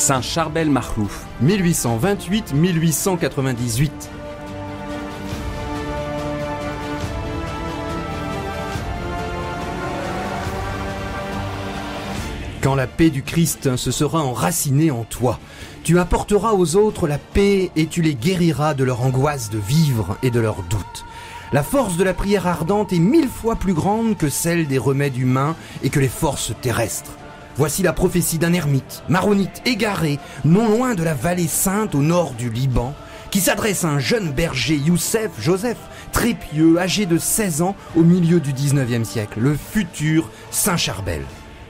Saint Charbel Makhlouf. 1828-1898. Quand la paix du Christ se sera enracinée en toi, tu apporteras aux autres la paix et tu les guériras de leur angoisse de vivre et de leurs doutes. La force de la prière ardente est 1000 fois plus grande que celle des remèdes humains et que les forces terrestres. Voici la prophétie d'un ermite, maronite, égaré, non loin de la vallée sainte au nord du Liban, qui s'adresse à un jeune berger, Joseph, très pieux, âgé de 16 ans au milieu du 19e siècle, le futur Saint Charbel.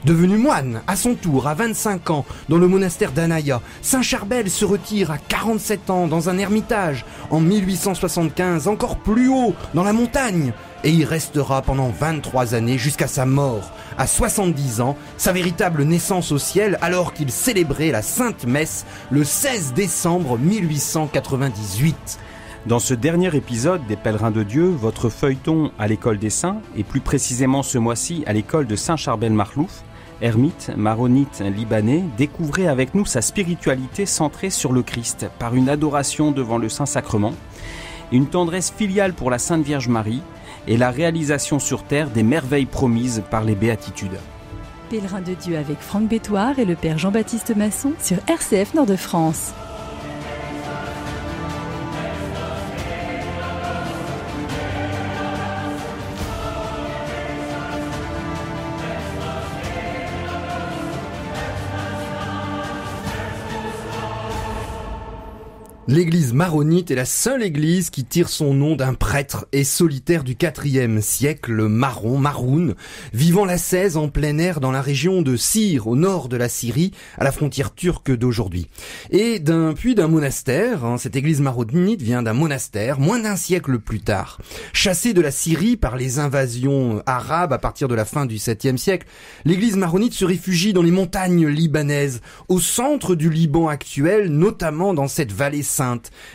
Devenu moine, à son tour, à 25 ans, dans le monastère d'Anaya, Saint Charbel se retire à 47 ans dans un ermitage, en 1875, encore plus haut, dans la montagne, et y restera pendant 23 années jusqu'à sa mort, à 70 ans, sa véritable naissance au ciel, alors qu'il célébrait la Sainte Messe le 16 décembre 1898. Dans ce dernier épisode des Pèlerins de Dieu, votre feuilleton à l'école des Saints, et plus précisément ce mois-ci à l'école de Saint Charbel Makhlouf, ermite, maronite libanais, découvrez avec nous sa spiritualité centrée sur le Christ, par une adoration devant le Saint-Sacrement, une tendresse filiale pour la Sainte Vierge Marie, et la réalisation sur terre des merveilles promises par les béatitudes. Pèlerins de Dieu avec Franck Bétoir et le Père Jean-Baptiste Masson sur RCF Nord-de-France. L'église maronite est la seule église qui tire son nom d'un prêtre et solitaire du IVe siècle, Maroun, vivant l'ascèse en plein air dans la région de Syr, au nord de la Syrie, à la frontière turque d'aujourd'hui. Et puis d'un monastère, cette église maronite vient d'un monastère, moins d'un siècle plus tard. Chassée de la Syrie par les invasions arabes à partir de la fin du 7e siècle, l'église maronite se réfugie dans les montagnes libanaises, au centre du Liban actuel, notamment dans cette vallée sainte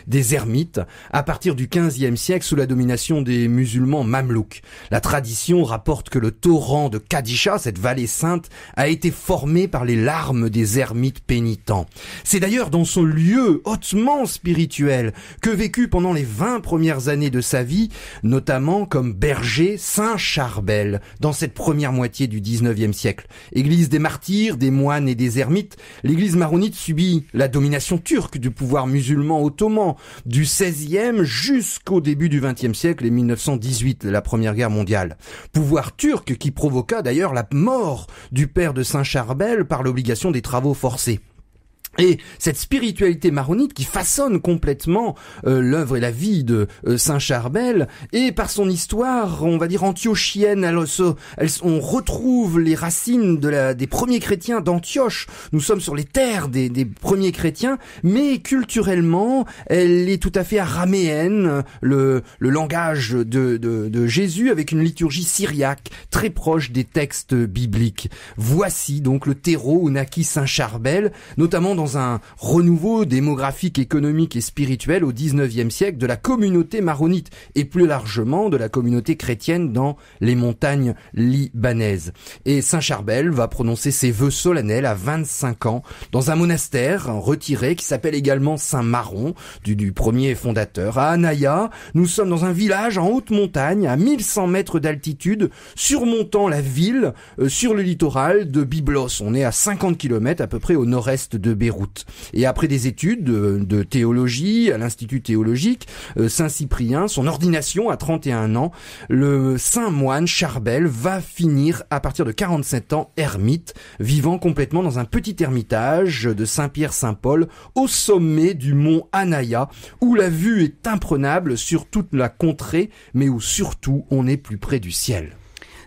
des ermites à partir du XVe siècle sous la domination des musulmans mamelouks. La tradition rapporte que le torrent de Kadisha, cette vallée sainte, a été formé par les larmes des ermites pénitents. C'est d'ailleurs dans son lieu hautement spirituel que vécut pendant les 20 premières années de sa vie, notamment comme berger Saint Charbel, dans cette première moitié du XIXe siècle. Église des martyrs, des moines et des ermites, l'église maronite subit la domination turque du pouvoir musulman ottoman du XVIe jusqu'au début du XXe siècle et 1918, la Première Guerre mondiale. Pouvoir turc qui provoqua d'ailleurs la mort du père de Saint Charbel par l'obligation des travaux forcés. Et cette spiritualité maronite qui façonne complètement l'œuvre et la vie de Saint Charbel, et par son histoire, on va dire antiochienne, on retrouve les racines des premiers chrétiens d'Antioche. Nous sommes sur les terres des premiers chrétiens, mais culturellement, elle est tout à fait araméenne, le langage de Jésus, avec une liturgie syriaque très proche des textes bibliques. Voici donc le terreau où naquit Saint Charbel, notamment dans un renouveau démographique, économique et spirituel au XIXe siècle de la communauté maronite et plus largement de la communauté chrétienne dans les montagnes libanaises. Et Saint Charbel va prononcer ses vœux solennels à 25 ans dans un monastère retiré qui s'appelle également Saint Maron, du premier fondateur. À Anaya, nous sommes dans un village en haute montagne à 1100 mètres d'altitude, surmontant la ville sur le littoral de Byblos. On est à 50 km à peu près au nord-est de Beyrouth. Et après des études de théologie à l'Institut théologique Saint-Cyprien, son ordination à 31 ans, le saint moine Charbel va finir à partir de 47 ans ermite, vivant complètement dans un petit ermitage de Saint-Pierre-Saint-Paul au sommet du mont Anaya, où la vue est imprenable sur toute la contrée, mais où surtout on est plus près du ciel.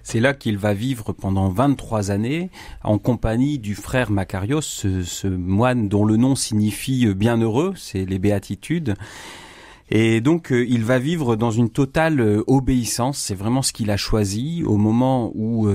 C'est là qu'il va vivre pendant 23 années en compagnie du frère Makarios, ce moine dont le nom signifie bienheureux, c'est les béatitudes. Et donc, il va vivre dans une totale obéissance. C'est vraiment ce qu'il a choisi au moment où,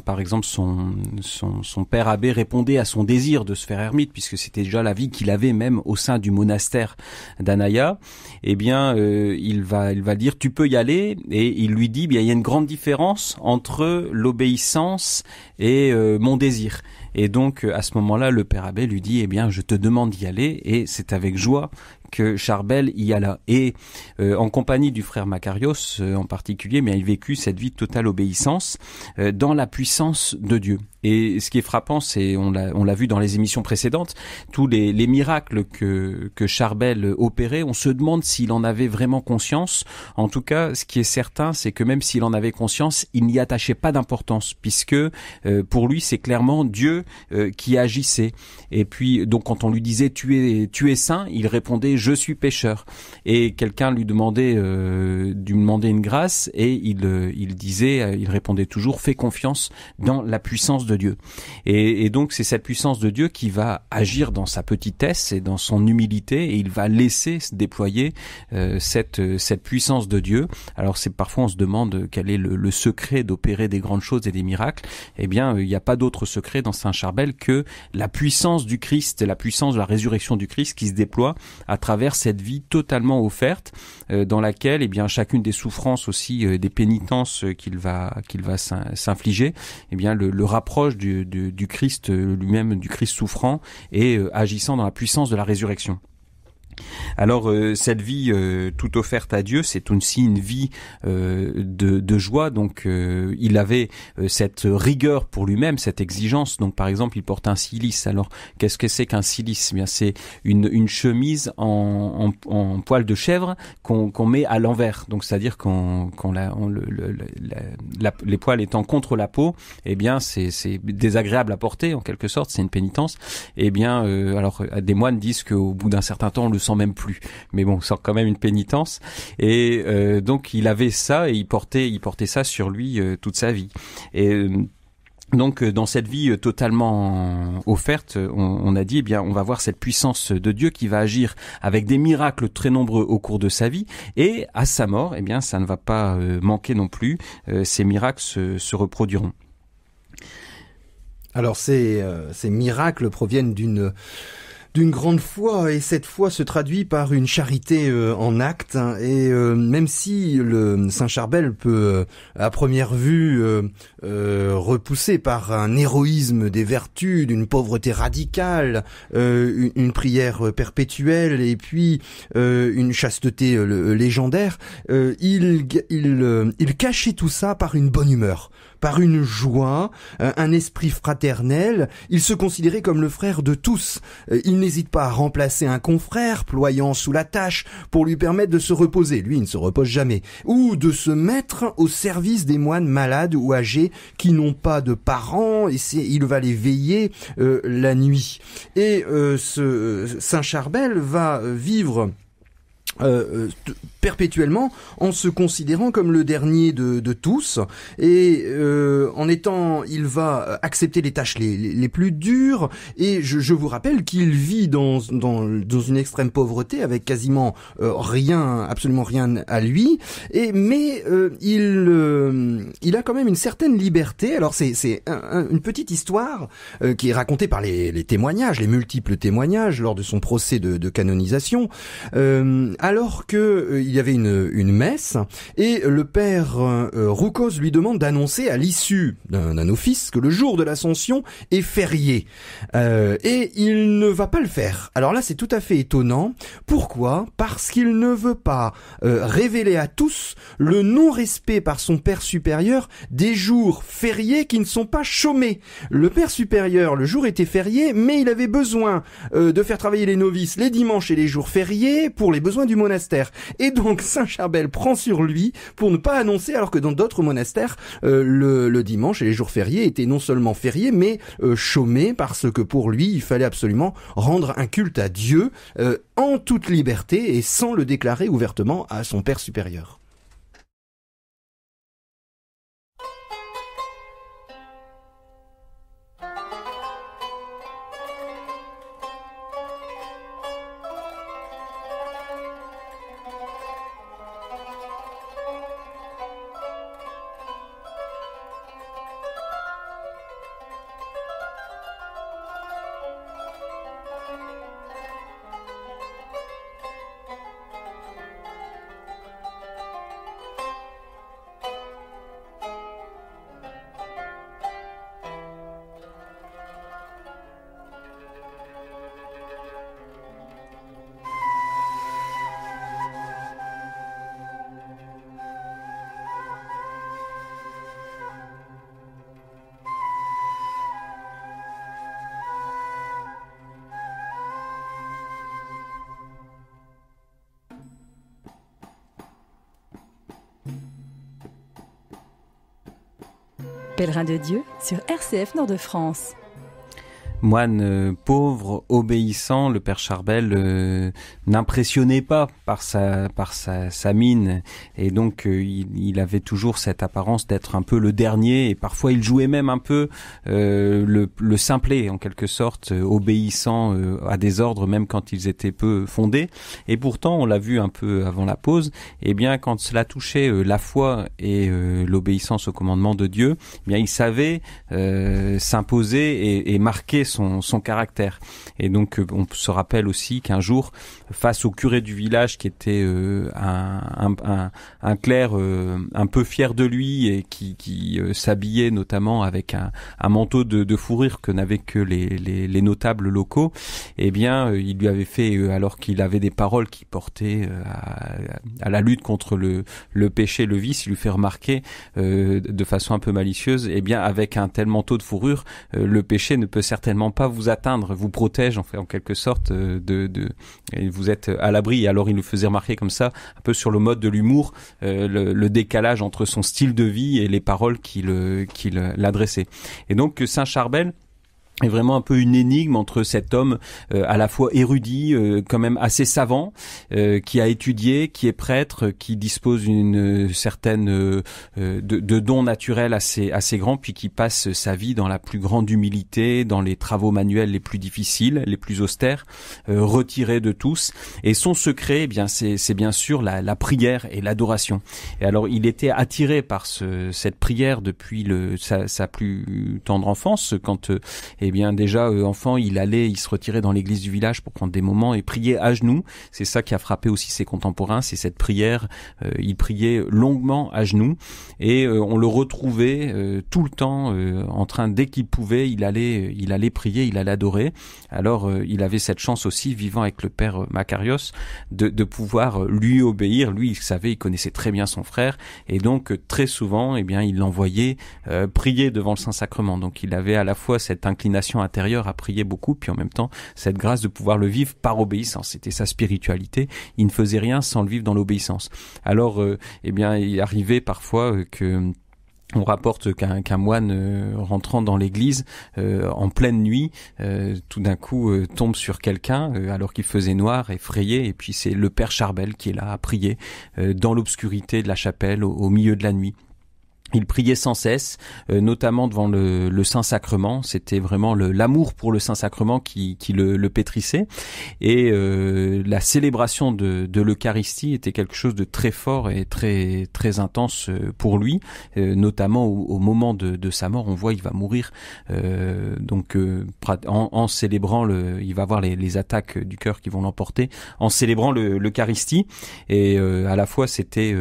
par exemple, son père abbé répondait à son désir de se faire ermite, puisque c'était déjà la vie qu'il avait même au sein du monastère d'Anaya. Eh bien, il va dire, tu peux y aller. Et il lui dit, il y a une grande différence entre l'obéissance et mon désir. Et donc, à ce moment-là, le père abbé lui dit, eh bien, je te demande d'y aller, et c'est avec joie que Charbel y alla. Et en compagnie du frère Macarios en particulier, mais il vécut cette vie de totale obéissance dans la puissance de Dieu. Et ce qui est frappant, c'est, on l'a vu dans les émissions précédentes, tous les miracles que Charbel opérait, on se demande s'il en avait vraiment conscience. En tout cas, ce qui est certain, c'est que même s'il en avait conscience, il n'y attachait pas d'importance, puisque pour lui, c'est clairement Dieu qui agissait. Et puis, donc, quand on lui disait tu es saint, il répondait je suis pécheur. Et quelqu'un lui demandait une grâce, et il répondait toujours fais confiance dans la puissance de Dieu. Et donc c'est cette puissance de Dieu qui va agir dans sa petitesse et dans son humilité, et il va laisser se déployer cette puissance de Dieu. Alors parfois on se demande quel est le secret d'opérer des grandes choses et des miracles. Eh bien il n'y a pas d'autre secret dans Saint Charbel que la puissance du Christ, la puissance de la résurrection du Christ qui se déploie à travers cette vie totalement offerte, dans laquelle, eh bien, chacune des souffrances aussi, des pénitences qu'il va s'infliger, eh bien, le rapproche du Christ lui-même, du Christ souffrant et agissant dans la puissance de la résurrection. Alors cette vie toute offerte à Dieu, c'est aussi une vie de joie. Donc il avait cette rigueur pour lui-même, cette exigence. Donc par exemple, il porte un cilice. Alors qu'est-ce que c'est qu'un cilice? Eh bien, c'est une chemise en poil de chèvre qu'on met à l'envers. Donc c'est-à-dire les poils étant contre la peau, eh bien c'est désagréable à porter en quelque sorte. C'est une pénitence. Eh bien alors des moines disent qu'au bout d'un certain temps on le sent même plus, mais bon, c'est quand même une pénitence. Et donc il avait ça, et il portait ça sur lui toute sa vie. Et donc dans cette vie totalement offerte, on a dit, eh bien, on va voir cette puissance de Dieu qui va agir avec des miracles très nombreux au cours de sa vie, et à sa mort, eh bien, ça ne va pas manquer non plus. Ces miracles se reproduiront. Alors ces miracles proviennent d'une grande foi, et cette foi se traduit par une charité en actes, hein, et même si le Saint Charbel peut à première vue repoussé par un héroïsme des vertus, d'une pauvreté radicale, une prière perpétuelle et puis une chasteté légendaire, il cachait tout ça par une bonne humeur, par une joie, un esprit fraternel. Il se considérait comme le frère de tous. Il n'hésite pas à remplacer un confrère, ployant sous la tâche, pour lui permettre de se reposer. Lui, il ne se repose jamais. Ou de se mettre au service des moines malades ou âgés qui n'ont pas de parents, et il va les veiller la nuit. Et ce Saint Charbel va vivre perpétuellement en se considérant comme le dernier de tous, et il va accepter les tâches les plus dures, et je vous rappelle qu'il vit dans une extrême pauvreté avec quasiment absolument rien à lui, mais il a quand même une certaine liberté. Alors c'est une petite histoire qui est racontée par les témoignages, les multiples témoignages lors de son procès de canonisation, alors que il y avait une messe, et le père Roucos lui demande d'annoncer à l'issue d'un office que le jour de l'Ascension est férié, et il ne va pas le faire. Alors là, c'est tout à fait étonnant. Pourquoi? Parce qu'il ne veut pas révéler à tous le non-respect par son père supérieur des jours fériés qui ne sont pas chômés. Le père supérieur, le jour était férié, mais il avait besoin de faire travailler les novices les dimanches et les jours fériés pour les besoins du monastère. Et donc Saint Charbel prend sur lui pour ne pas annoncer, alors que dans d'autres monastères, le dimanche et les jours fériés étaient non seulement fériés, mais chômés, parce que pour lui, il fallait absolument rendre un culte à Dieu en toute liberté et sans le déclarer ouvertement à son père supérieur. Pèlerin de Dieu sur RCF Nord-de-France. Moine pauvre, obéissant, le père Charbel n'impressionnait pas par sa mine, et donc il avait toujours cette apparence d'être un peu le dernier, et parfois il jouait même un peu le simplet en quelque sorte, obéissant à des ordres même quand ils étaient peu fondés. Et pourtant, on l'a vu un peu avant la pause, eh bien quand cela touchait la foi et l'obéissance au commandement de Dieu, eh bien il savait s'imposer et marquer son caractère. Et donc on se rappelle aussi qu'un jour, face au curé du village qui était un clerc un peu fier de lui et qui s'habillait notamment avec un manteau de fourrure que n'avaient que les notables locaux, eh bien il lui avait fait, alors qu'il avait des paroles qui portaient à la lutte contre le péché, le vice, il lui fait remarquer de façon un peu malicieuse, eh bien avec un tel manteau de fourrure, le péché ne peut certainement pas vous atteindre, vous protège en quelque sorte et vous êtes à l'abri. Et alors il nous faisait remarquer comme ça, un peu sur le mode de l'humour, le décalage entre son style de vie et les paroles qu'il adressait. Et donc Saint Charbel est vraiment un peu une énigme entre cet homme à la fois érudit, quand même assez savant, qui a étudié, qui est prêtre, qui dispose d'une certaine de dons naturels assez grands, puis qui passe sa vie dans la plus grande humilité, dans les travaux manuels les plus difficiles, les plus austères, retiré de tous. Et son secret, eh bien c'est bien sûr la prière et l'adoration. Et alors il était attiré par cette prière depuis sa plus tendre enfance, quand eh bien déjà enfant, il se retirait dans l'église du village pour prendre des moments et prier à genoux. C'est ça qui a frappé aussi ses contemporains, c'est cette prière. Il priait longuement à genoux et on le retrouvait tout le temps en train, dès qu'il pouvait, il allait prier, il allait adorer. Alors il avait cette chance aussi, vivant avec le père Makarios, de pouvoir lui obéir. Lui, il savait, il connaissait très bien son frère, et donc très souvent, eh bien, il l'envoyait prier devant le Saint-Sacrement. Donc il avait à la fois cette inclination intérieure à prier beaucoup, puis en même temps cette grâce de pouvoir le vivre par obéissance. C'était sa spiritualité. Il ne faisait rien sans le vivre dans l'obéissance. Alors, eh bien, il arrivait parfois que on rapporte qu'un moine rentrant dans l'église en pleine nuit, tout d'un coup tombe sur quelqu'un alors qu'il faisait noir, effrayé, et puis c'est le père Charbel qui est là à prier dans l'obscurité de la chapelle au milieu de la nuit. Il priait sans cesse, notamment devant le Saint-Sacrement. C'était vraiment l'amour pour le Saint-Sacrement qui le pétrissait. Et la célébration de l'Eucharistie était quelque chose de très fort et très très intense pour lui, notamment au moment de sa mort. On voit, il va mourir en célébrant il va avoir les attaques du cœur qui vont l'emporter en célébrant l'Eucharistie. Et à la fois, c'était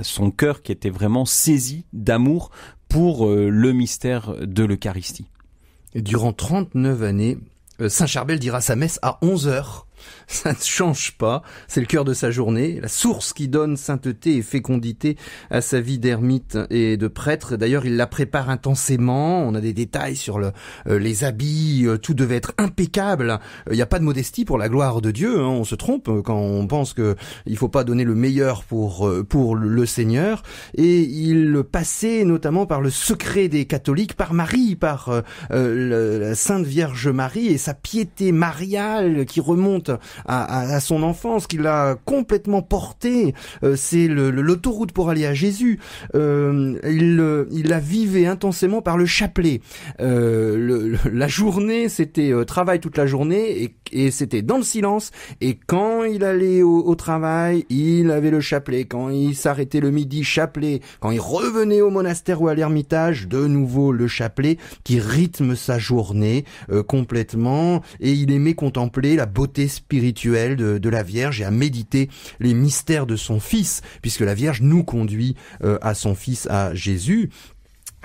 son cœur qui était vraiment saisi d'amour pour le mystère de l'Eucharistie. Et durant 39 années, Saint Charbel dira sa messe à 11h. Ça ne change pas, c'est le cœur de sa journée, la source qui donne sainteté et fécondité à sa vie d'ermite et de prêtre. D'ailleurs, il la prépare intensément, on a des détails sur les habits, tout devait être impeccable. Il n'y a pas de modestie pour la gloire de Dieu, hein, on se trompe quand on pense que il faut pas donner le meilleur pour le Seigneur. Et il passait notamment par le secret des catholiques, par Marie, par la Sainte Vierge Marie et sa piété mariale qui remonte à son enfance, qui l'a complètement porté. C'est l'autoroute pour aller à Jésus. Il la vivait intensément par le chapelet. La journée, c'était travail toute la journée et c'était dans le silence. Et quand il allait au travail, il avait le chapelet. Quand il s'arrêtait le midi, chapelet. Quand il revenait au monastère ou à l'ermitage, de nouveau le chapelet qui rythme sa journée complètement. Et il aimait contempler la beauté spirituelle de la Vierge et à méditer les mystères de son Fils, puisque la Vierge nous conduit à son Fils, à Jésus.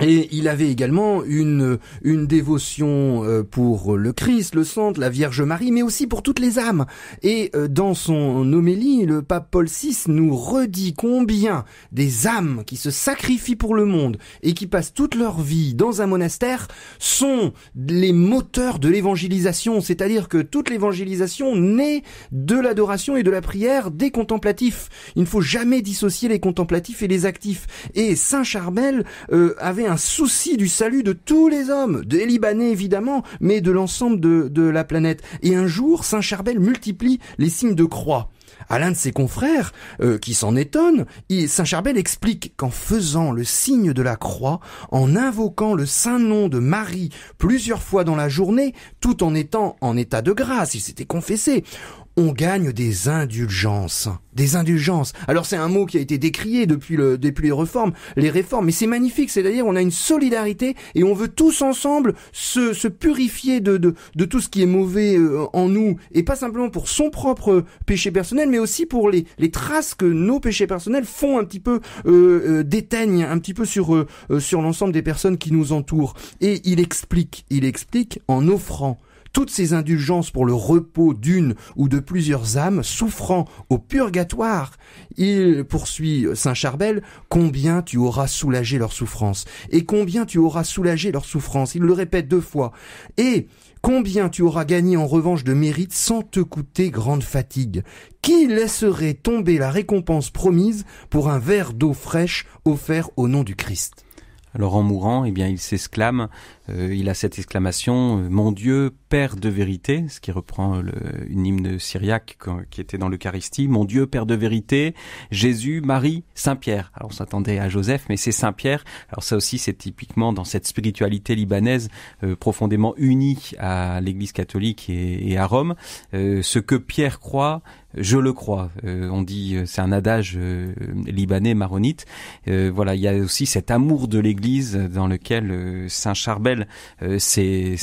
Et il avait également une dévotion pour le Christ, le Saint, la Vierge Marie, mais aussi pour toutes les âmes. Et dans son homélie, le pape Paul VI nous redit combien des âmes qui se sacrifient pour le monde et qui passent toute leur vie dans un monastère sont les moteurs de l'évangélisation. C'est-à-dire que toute l'évangélisation naît de l'adoration et de la prière des contemplatifs. Il ne faut jamais dissocier les contemplatifs et les actifs. Et Saint Charbel avait un souci du salut de tous les hommes, des Libanais évidemment, mais de l'ensemble de la planète. Et un jour, Saint Charbel multiplie les signes de croix. À l'un de ses confrères, qui s'en étonne, Saint Charbel explique qu'en faisant le signe de la croix, en invoquant le saint nom de Marie plusieurs fois dans la journée, tout en étant en état de grâce, il s'était confessé, on gagne des indulgences. Des indulgences. Alors c'est un mot qui a été décrié depuis les réformes, mais c'est magnifique, c'est-à-dire on a une solidarité et on veut tous ensemble se purifier de tout ce qui est mauvais en nous, et pas simplement pour son propre péché personnel, mais aussi pour les traces que nos péchés personnels font un petit peu, déteignent un petit peu sur l'ensemble des personnes qui nous entourent. Et il explique en offrant toutes ces indulgences pour le repos d'une ou de plusieurs âmes souffrant au purgatoire. Il poursuit Saint Charbel, combien tu auras soulagé leur souffrance. Et combien tu auras soulagé leur souffrance. Il le répète 2 fois. Et combien tu auras gagné en revanche de mérite sans te coûter grande fatigue. Qui laisserait tomber la récompense promise pour un verre d'eau fraîche offert au nom du Christ? Alors en mourant, eh bien, il s'exclame, il a cette exclamation, mon Dieu, Père de vérité, ce qui reprend une hymne syriaque qui était dans l'Eucharistie, mon Dieu, Père de vérité, Jésus, Marie, Saint-Pierre. Alors on s'attendait à Joseph, mais c'est Saint-Pierre. Alors ça aussi, c'est typiquement dans cette spiritualité libanaise profondément unie à l'Église catholique et à Rome. Ce que Pierre croit, je le crois. On dit, c'est un adage libanais maronite. Voilà, il y a aussi cet amour de l'Église dans lequel Saint Charbel s'est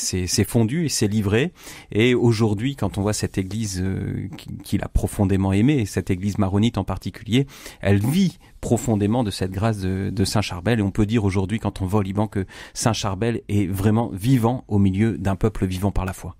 fondu et s'est livré. Et aujourd'hui, quand on voit cette Église qu'il a profondément aimée, cette Église maronite en particulier, elle vit profondément de cette grâce de Saint Charbel. Et on peut dire aujourd'hui, quand on va au Liban, que Saint Charbel est vraiment vivant au milieu d'un peuple vivant par la foi.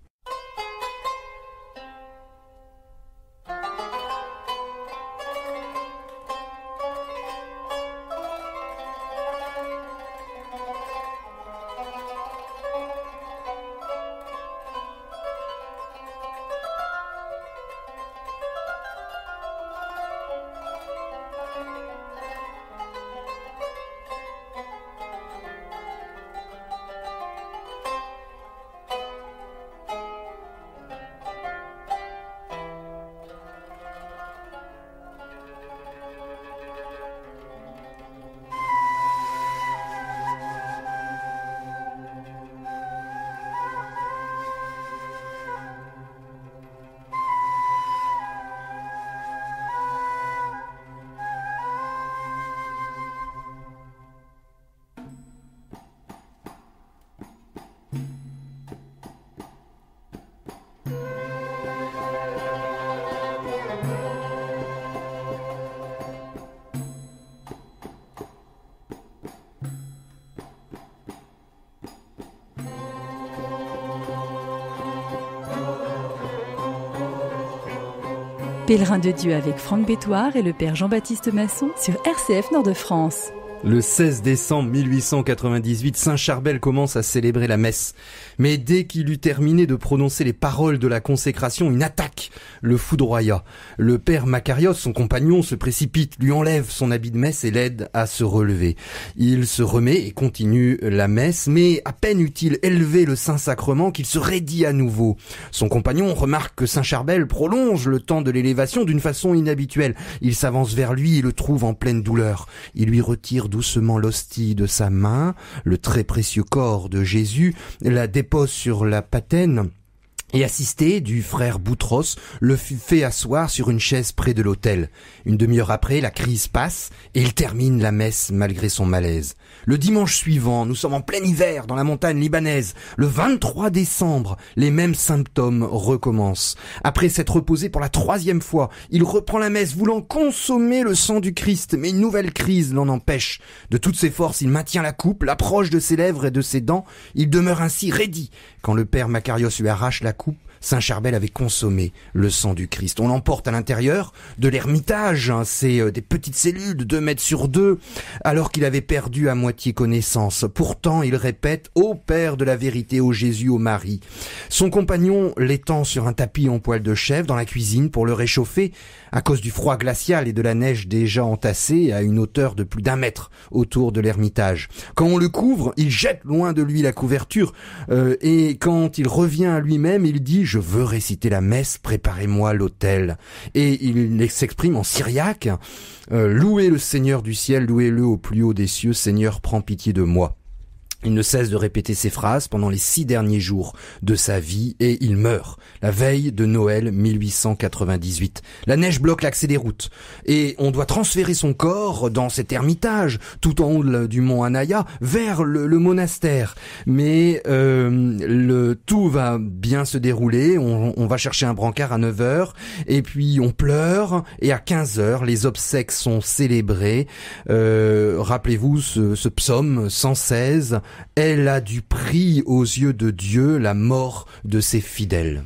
Pèlerin de Dieu avec Franck Bétoir et le Père Jean-Baptiste Masson sur RCF Nord-de-France. Le 16 décembre 1898, Saint Charbel commence à célébrer la messe. Mais dès qu'il eut terminé de prononcer les paroles de la consécration, une attaque le foudroya. Le père Makarios, son compagnon, se précipite, lui enlève son habit de messe et l'aide à se relever. Il se remet et continue la messe, mais à peine eut-il élevé le Saint-Sacrement qu'il se raidit à nouveau. Son compagnon remarque que Saint Charbel prolonge le temps de l'élévation d'une façon inhabituelle. Il s'avance vers lui et le trouve en pleine douleur. Il lui retire doucement l'hostie de sa main, le très précieux corps de Jésus, la dépose sur la patène et assisté du frère Boutros, le fait asseoir sur une chaise près de l'autel. Une demi-heure après, la crise passe et il termine la messe malgré son malaise. Le dimanche suivant, nous sommes en plein hiver dans la montagne libanaise. Le 23 décembre, les mêmes symptômes recommencent. Après s'être reposé pour la 3e fois, il reprend la messe voulant consommer le sang du Christ, mais une nouvelle crise l'en empêche. De toutes ses forces, il maintient la coupe, l'approche de ses lèvres et de ses dents. Il demeure ainsi raidi. Quand le père Makarios lui arrache la coupe, Saint Charbel avait consommé le sang du Christ. On l'emporte à l'intérieur de l'ermitage, c'est des petites cellules de 2 mètres sur 2, alors qu'il avait perdu à moitié connaissance. Pourtant, il répète « Ô Père de la vérité, ô Jésus, ô Marie ». Son compagnon l'étend sur un tapis en poil de chèvre dans la cuisine pour le réchauffer à cause du froid glacial et de la neige déjà entassée à une hauteur de plus d'1 mètre autour de l'ermitage. Quand on le couvre, il jette loin de lui la couverture et quand il revient à lui-même, il dit « Je veux réciter la messe, préparez-moi l'autel ». Et il s'exprime en syriaque « Louez le Seigneur du ciel, louez-le au plus haut des cieux, Seigneur, prends pitié de moi ». Il ne cesse de répéter ces phrases pendant les 6 derniers jours de sa vie et il meurt la veille de Noël 1898. La neige bloque l'accès des routes et on doit transférer son corps dans cet ermitage tout en haut du mont Anaya vers le monastère. Mais tout va bien se dérouler. On va chercher un brancard à 9h et puis on pleure et à 15h les obsèques sont célébrées. Rappelez-vous ce psaume 116. Elle a du prix aux yeux de Dieu la mort de ses fidèles.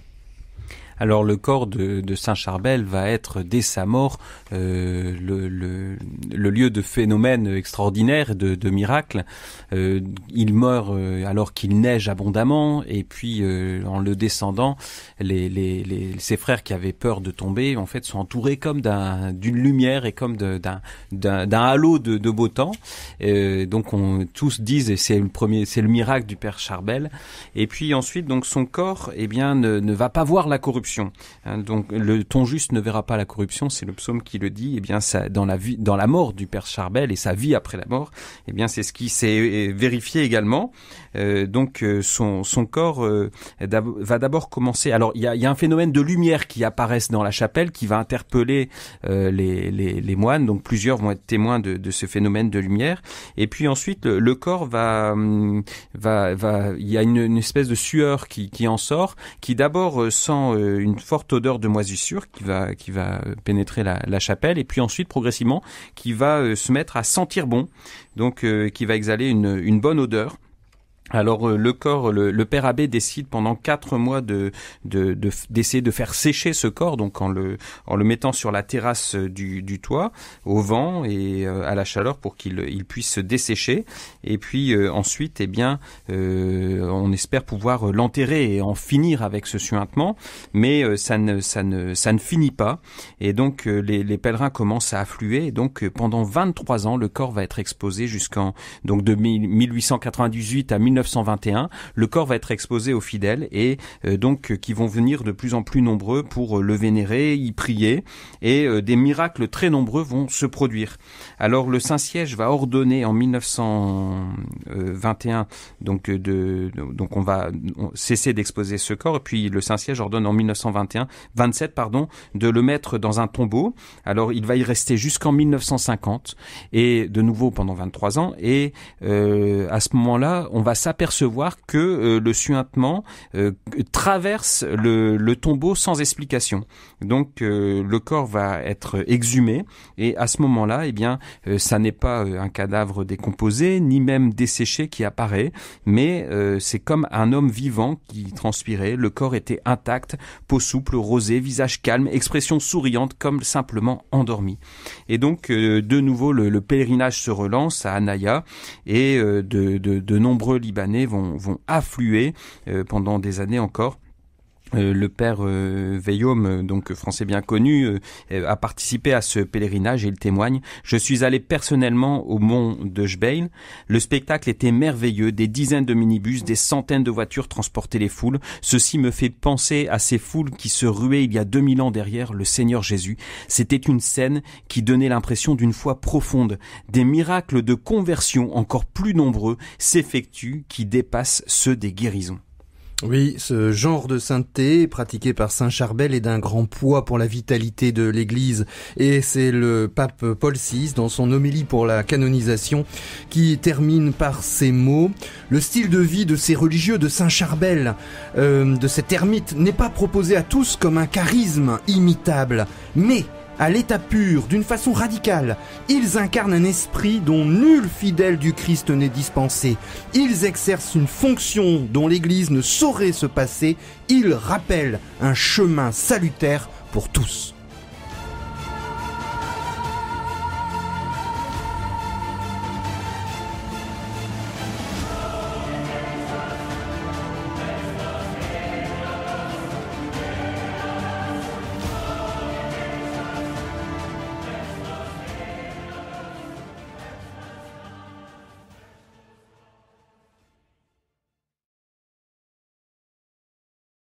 Alors le corps de Saint Charbel va être dès sa mort le lieu de phénomènes extraordinaires, de miracles. Il meurt alors qu'il neige abondamment et puis en le descendant, ses frères qui avaient peur de tomber en fait sont entourés comme d'une lumière et comme d'un halo de beau temps. Donc tous disent c'est le miracle du Père Charbel. Et puis ensuite donc son corps ne va pas voir la corruption. Donc le ton juste ne verra pas la corruption, c'est le psaume qui le dit. Ça, dans la mort du Père Charbel et sa vie après la mort, c'est ce qui s'est vérifié également. Son corps va d'abord commencer. Alors il y a un phénomène de lumière qui apparaissent dans la chapelle qui va interpeller les moines. Donc plusieurs vont être témoins de ce phénomène de lumière. Et puis ensuite le corps il y a une espèce de sueur qui en sort, qui d'abord sent une forte odeur de moisissure qui va pénétrer la chapelle et puis ensuite progressivement qui va se mettre à sentir bon, donc qui va exhaler une bonne odeur. Alors le corps, le père abbé décide pendant 4 mois d'essayer de faire sécher ce corps, donc en le mettant sur la terrasse du toit, au vent et à la chaleur pour qu'il puisse se dessécher. Et puis ensuite, on espère pouvoir l'enterrer et en finir avec ce suintement, mais ça ne finit pas. Et donc les pèlerins commencent à affluer. Et donc pendant 23 ans, le corps va être exposé de 1898 à 1921, le corps va être exposé aux fidèles et qui vont venir de plus en plus nombreux pour le vénérer, y prier et des miracles très nombreux vont se produire. Alors le Saint-Siège va ordonner en 1921 donc on va cesser d'exposer ce corps et puis le Saint-Siège ordonne en 1927 de le mettre dans un tombeau. Alors il va y rester jusqu'en 1950 et de nouveau pendant 23 ans et à ce moment-là, on va s'apercevoir que le suintement traverse le tombeau sans explication. Donc le corps va être exhumé et à ce moment-là, ça n'est pas un cadavre décomposé ni même desséché qui apparaît, mais c'est comme un homme vivant qui transpirait. Le corps était intact, peau souple, rosée, visage calme, expression souriante comme simplement endormi. Et donc de nouveau le pèlerinage se relance à Anaya et de nombreux Libanais vont affluer pendant des années encore. Le père Veillaume, donc français bien connu, a participé à ce pèlerinage et il témoigne. Je suis allé personnellement au mont de Jbeil. Le spectacle était merveilleux. Des dizaines de minibus, des centaines de voitures transportaient les foules. Ceci me fait penser à ces foules qui se ruaient il y a 2000 ans derrière le Seigneur Jésus. C'était une scène qui donnait l'impression d'une foi profonde. Des miracles de conversion encore plus nombreux s'effectuent qui dépassent ceux des guérisons. Oui, ce genre de sainteté pratiqué par Saint Charbel est d'un grand poids pour la vitalité de l'Église. Et c'est le pape Paul VI, dans son homélie pour la canonisation, qui termine par ces mots. Le style de vie de ces religieux de Saint Charbel, de cet ermite, n'est pas proposé à tous comme un charisme imitable, mais à l'état pur, d'une façon radicale. Ils incarnent un esprit dont nul fidèle du Christ n'est dispensé. Ils exercent une fonction dont l'Église ne saurait se passer. Ils rappellent un chemin salutaire pour tous.